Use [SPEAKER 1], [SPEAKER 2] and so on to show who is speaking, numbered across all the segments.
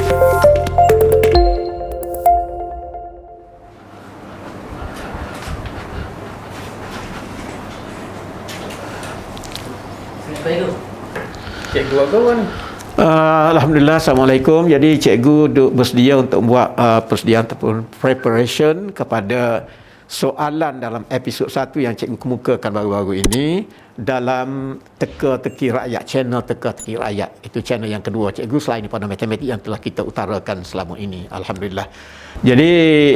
[SPEAKER 1] Cikgu apa kan?
[SPEAKER 2] Alhamdulillah, Assalamualaikum. Jadi cikgu bersedia untuk buat persediaan ataupun preparation kepada soalan dalam episod 1 yang cikgu kemukakan baru-baru ini dalam Teka-Teki Rakyat, channel Teka-Teki Rakyat. Itu channel yang kedua cikgu selain daripada matematik yang telah kita utarakan selama ini. Alhamdulillah. Jadi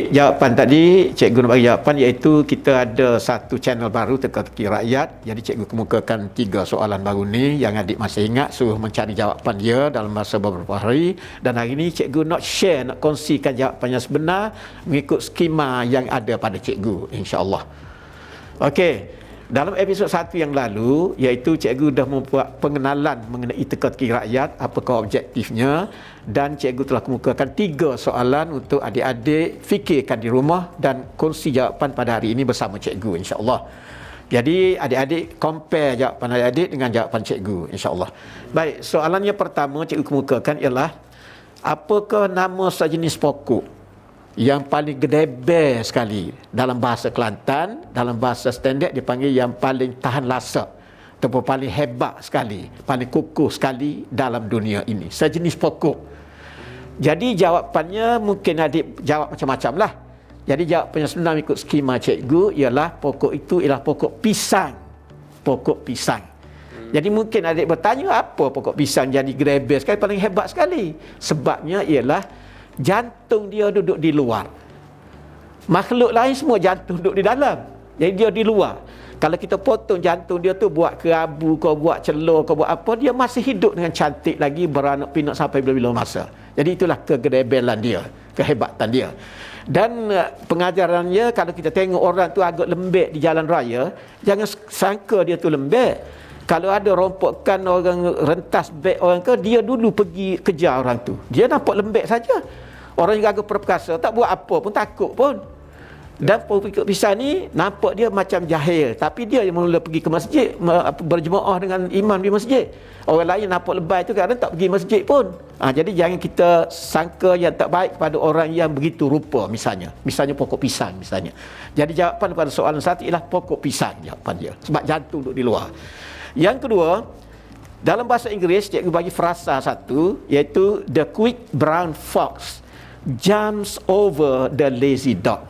[SPEAKER 2] jawapan tadi, cikgu nak bagi jawapan iaitu kita ada satu channel baru Teka-Teki Rakyat. Jadi cikgu kemukakan 3 soalan baru ni yang adik masih ingat, suruh mencari jawapan dia dalam masa beberapa hari. Dan hari ini cikgu nak share, nak kongsikan jawapannya sebenar mengikut skema yang ada pada cikgu, insya-Allah. Okey. Dalam episod 1 yang lalu, iaitu cikgu dah membuat pengenalan mengenai Teka-Teki Rakyat, apakah objektifnya, dan cikgu telah kemukakan 3 soalan untuk adik-adik fikirkan di rumah dan kongsi jawapan pada hari ini bersama cikgu, insya-Allah. Jadi adik-adik compare jawapan adik-adik dengan jawapan cikgu, insya-Allah. Baik, soalan yang pertama cikgu kemukakan ialah apakah nama sejenis pokok yang paling gedeber sekali dalam bahasa Kelantan, dalam bahasa standard dipanggil yang paling tahan lasak ataupun paling hebat sekali, paling kukuh sekali dalam dunia ini, sejenis pokok. Jadi jawapannya mungkin adik jawab macam-macam lah. Jadi jawapannya sebenar ikut skema cikgu ialah pokok itu ialah pokok pisang. Pokok pisang. Jadi mungkin adik bertanya, apa pokok pisang jadi gedeber sekali, paling hebat sekali? Sebabnya ialah jantung dia duduk di luar. Makhluk lain semua jantung duduk di dalam. Jadi dia di luar. Kalau kita potong jantung dia tu buat kerabu, kau buat celur, kau buat apa, dia masih hidup dengan cantik lagi, beranak pinak sampai bila-bila masa. Jadi itulah kegedebelan dia, kehebatan dia. Dan pengajarannya, kalau kita tengok orang tu agak lembek di jalan raya, jangan sangka dia tu lembek. Kalau ada rompokan orang rentas beg orang ke, dia dulu pergi kejar orang tu. Dia nampak lembek saja. Orang yang gagah perkasa, tak buat apa pun, takut pun. Dan pengikut pisang ni nampak dia macam jahil, tapi dia yang mula pergi ke masjid, berjemaah dengan imam di masjid. Orang lain nampak lebay tu kadang tak pergi masjid pun. Jadi jangan kita sangka yang tak baik kepada orang yang begitu rupa, misalnya pokok pisang misalnya. Jadi jawapan pada soalan 1 ialah pokok pisang jawapan dia, sebab jantung duduk di luar. Yang kedua, dalam bahasa Inggeris cikgu bagi frasa satu, iaitu the quick brown fox jumps over the lazy dog.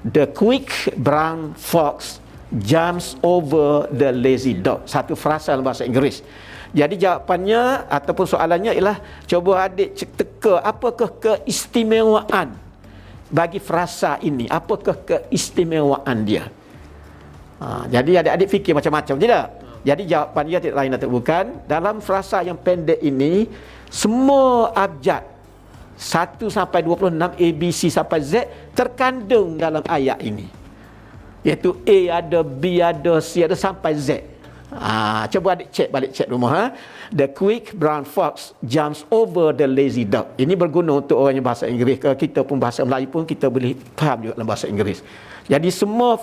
[SPEAKER 2] The quick brown fox jumps over the lazy dog. Satu frasa dalam bahasa Inggeris. Jadi jawapannya ataupun soalannya ialah, cuba adik teka apakah keistimewaan bagi frasa ini, apakah keistimewaan dia. Jadi adik-adik fikir macam-macam, tidak? Jadi jawapan dia tidak lain atau bukan, dalam frasa yang pendek ini semua abjad 1 sampai 26 A, B, C sampai Z terkandung dalam ayat ini. Iaitu A ada, B ada, C ada sampai Z. Coba adik cek rumah. The quick brown fox jumps over the lazy dog. Ini berguna untuk orang yang bahasa Inggeris. Kalau kita pun bahasa Melayu pun kita boleh faham juga dalam bahasa Inggeris. Jadi semua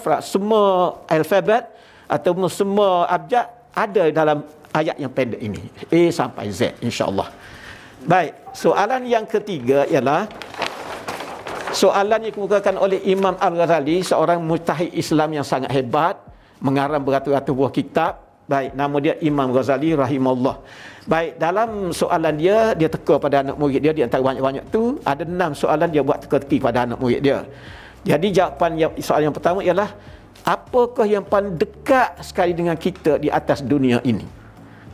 [SPEAKER 2] alfabet ataupun semua abjad ada dalam ayat yang pendek ini, A sampai Z, insya-Allah. Baik, soalan yang ketiga ialah soalan yang dikemukakan oleh Imam Al-Ghazali, seorang mujtahid Islam yang sangat hebat, mengarang beratus-ratus buah kitab. Baik, nama dia Imam Ghazali rahimahullah. Baik, dalam soalan dia teka pada anak murid dia, di antara banyak-banyak tu ada 6 soalan dia buat teka-teki pada anak murid dia. Jadi soalan yang pertama ialah, apakah yang paling dekat sekali dengan kita di atas dunia ini?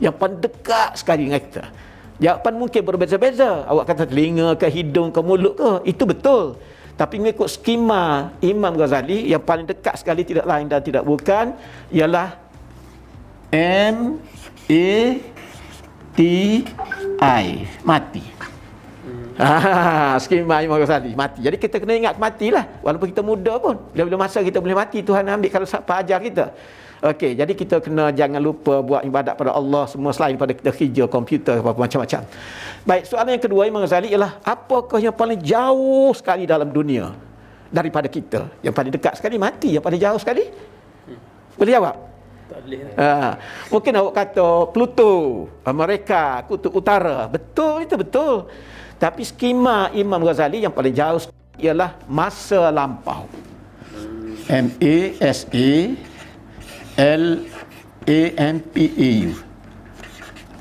[SPEAKER 2] Yang paling dekat sekali dengan kita. Jawapan mungkin berbeza-beza. Awak kata telinga ke, hidung ke, mulut ke, itu betul. Tapi mengikut skema Imam Ghazali, yang paling dekat sekali tidak lain dan tidak bukan ialah M-A-T-I, mati. Skema Imam Ghazali, mati. Jadi kita kena ingat matilah, walaupun kita muda pun. Bila-bila masa kita boleh mati, Tuhan ambil kalau ajar kita. Okey, jadi kita kena jangan lupa buat ibadat pada Allah semua selain pada kita kerja komputer apa macam-macam. Baik, soalan yang kedua Imam Ghazali ialah, apakah yang paling jauh sekali dalam dunia daripada kita? Yang paling dekat sekali mati, yang paling jauh sekali? Boleh jawab? Mungkin awak kata Pluto, mereka kutub utara. Betul, itu betul. Tapi skema Imam Ghazali yang paling jauh ialah masa lampau. MASALAMPAU.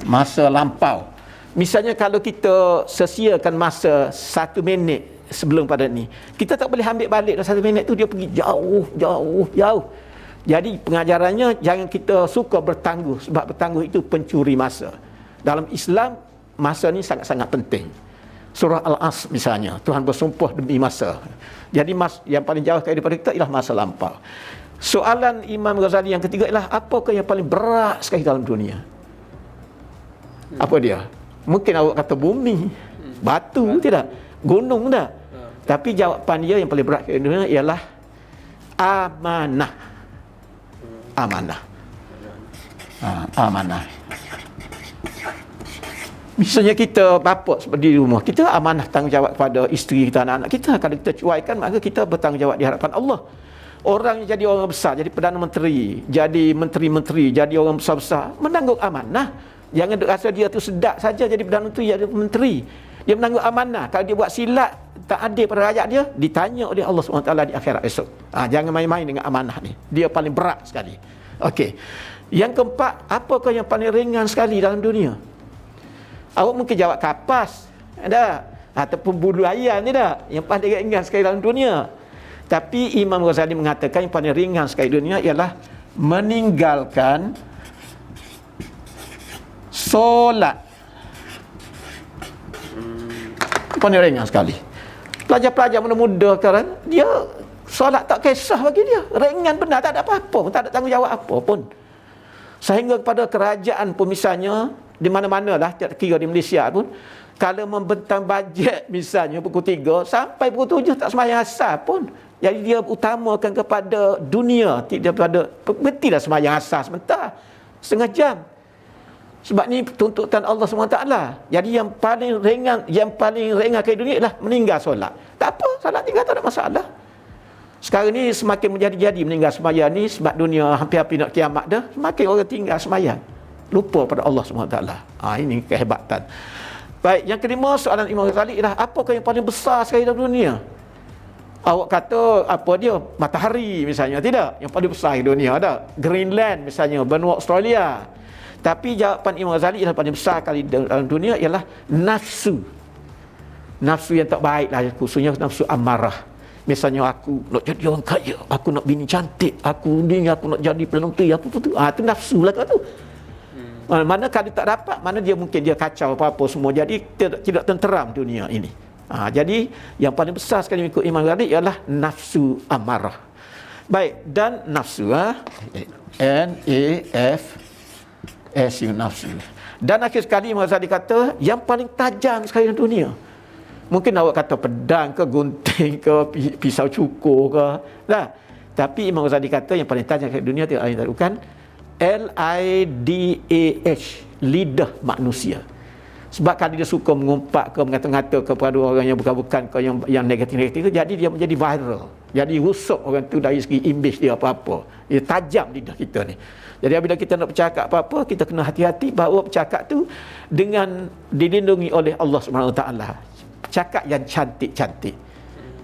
[SPEAKER 2] Masa lampau. Misalnya kalau kita sesiakan masa 1 minit sebelum pada ni, kita tak boleh ambil balik dalam 1 minit tu, dia pergi jauh. Jadi pengajarannya jangan kita suka bertangguh, sebab bertangguh itu pencuri masa. Dalam Islam, masa ni sangat-sangat penting. Surah Al-Asr misalnya, Tuhan bersumpah demi masa. Jadi yang paling jauh daripada kita ialah masa lampau. Soalan Imam Ghazali yang ketiga ialah apakah yang paling berat sekali dalam dunia? Apa dia? Mungkin awak kata bumi, batu, tidak, gunung tak. Tapi jawapan dia yang paling berat di dunia ialah amanah. Amanah. Amanah. Misalnya kita bapa di rumah, kita amanah tanggungjawab kepada isteri kita, anak-anak kita. Kalau kita cuaikan, maka kita bertanggungjawab di hadapan Allah. Orang yang jadi orang besar, jadi Perdana Menteri, jadi menteri-menteri, jadi orang besar-besar, menanggung amanah. Jangan duk rasa dia tu sedap saja jadi Perdana Menteri, jadi menteri. Dia menanggung amanah. Kalau dia buat silap, tak adil pada rakyat dia, ditanya oleh Allah SWT di akhirat esok. Jangan main-main dengan amanah ni. Dia paling berat sekali. Okey. Yang keempat, apakah yang paling ringan sekali dalam dunia? Awak mungkin jawab kapas, ada, ataupun bulu ayam, tidak? Yang paling ringan sekali dalam dunia. Tapi Imam Ghazali mengatakan yang paling ringan sekali dunia ialah meninggalkan solat. Paling ringan sekali. Pelajar-pelajar muda-muda sekarang, dia solat tak kisah bagi dia. Ringan benar, tak ada apa-apa, tak ada tanggungjawab apa pun. Sehingga kepada kerajaan pun misalnya, di mana-mana lah, kira di Malaysia pun, kalau membentang bajet misalnya pukul 3 sampai pukul 7 tak sembahyang asar pun. Jadi dia utamakan kepada dunia, tidak pada, berhentilah sembahyang asar sebentar, setengah jam. Sebab ni tuntutan Allah SWT. Jadi yang paling ringan ke dunia ialah meninggal solat. Tak apa, solat tinggal tak ada masalah. Sekarang ni semakin menjadi-jadi meninggal sembahyang ni, sebab dunia hampir-hampir nak kiamat dah, semakin orang tinggal sembahyang, lupa pada Allah SWT. Ini kehebatan. Baik, yang kelima soalan Imam Ghazali ialah apakah yang paling besar sekali dalam dunia? Awak kata apa dia? Matahari misalnya, tidak? Yang paling besar di dunia ada Greenland misalnya, benua Australia. Tapi jawapan Imam Ghazali yang paling besar kali dalam dunia ialah nafsu. Nafsu yang tak baik lah, khususnya nafsu amarah. Misalnya aku nak jadi orang kaya, aku nak bini cantik, aku nak jadi Perdana Menteri, aku tu. Itu nafsu lah tu. Mana kalau tak dapat, mana dia mungkin dia kacau apa-apa semua. Jadi tidak tenteram dunia ini. Jadi yang paling besar sekali mengikut Imam Ghazali ialah nafsu amarah. Baik, dan nafsu N-A-F-S-U, nafsu. Dan akhir sekali Imam Ghazali kata yang paling tajam sekali di dunia. Mungkin awak kata pedang ke, gunting ke, pisau cukur ke. Nah, tapi Imam Ghazali kata yang paling tajam sekali di dunia tidak lain bukan L-I-D-A-H, lidah manusia. Sebab kalau dia suka mengumpat ke, mengata-ngata kepada orang yang bukan-bukan ke, yang negatif-negatif, jadi dia menjadi viral. Jadi rusuk orang tu dari segi image dia apa-apa. Dia tajam lidah kita ni. Jadi bila kita nak bercakap apa-apa, kita kena hati-hati bahawa bercakap tu dengan dilindungi oleh Allah SWT. Cakap yang cantik-cantik.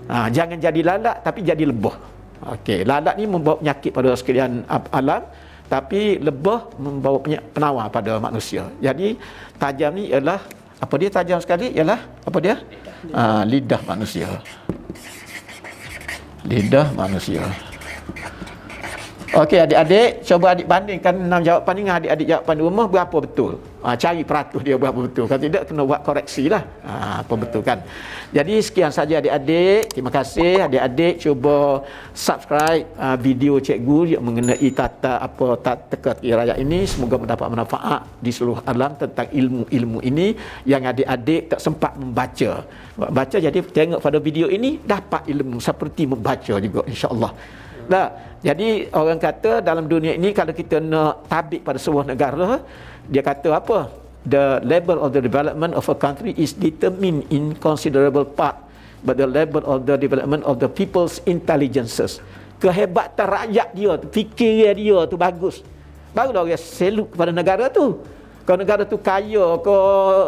[SPEAKER 2] Jangan jadi lalat tapi jadi lebah. Okey, lalat ni membawa penyakit pada sekalian alam, tapi lebah membawa penawar pada manusia. Jadi tajam ni ialah apa dia tajam sekali ialah apa dia? Lidah manusia. Lidah manusia. Okey adik-adik, cuba adik bandingkan 6 jawapan ni dengan adik-adik jawapan di rumah berapa betul. Cari peratus dia berapa betul. Kalau tidak kena buat koreksi lah. Apa betul kan. Jadi sekian saja adik-adik. Terima kasih adik-adik, cuba subscribe video cikgu yang mengenai tata teka-teki rakyat ini. Semoga mendapat manfaat di seluruh alam tentang ilmu-ilmu ini yang adik-adik tak sempat membaca. Baca, jadi tengok pada video ini dapat ilmu seperti membaca juga, insya-Allah. Jadi orang kata dalam dunia ini kalau kita nak tabik pada sebuah negara, dia kata apa? The level of the development of a country is determined in considerable part by the level of the development of the people's intelligences. Kehebatan rakyat dia, fikir dia tu bagus. barulah orang seluk kepada negara tu. Kalau negara tu kaya ke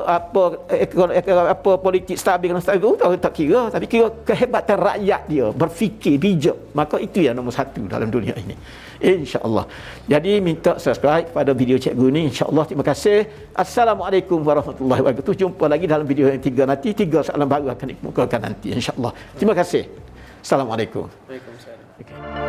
[SPEAKER 2] apa politik stabil dan stabil, tahu tak kira, tapi kira kehebatan rakyat dia berfikir bijak, maka itu yang nombor satu dalam dunia ini, insya-Allah. Jadi minta subscribe pada video cikgu ni, insya-Allah. Terima kasih. Assalamualaikum warahmatullahi wabarakatuh. Jumpa lagi dalam video yang 3 nanti. 3 soalan baru akan dikemukakan nanti, insya-Allah. Terima kasih. Assalamualaikum.
[SPEAKER 1] Waalaikumsalam.
[SPEAKER 2] Okay.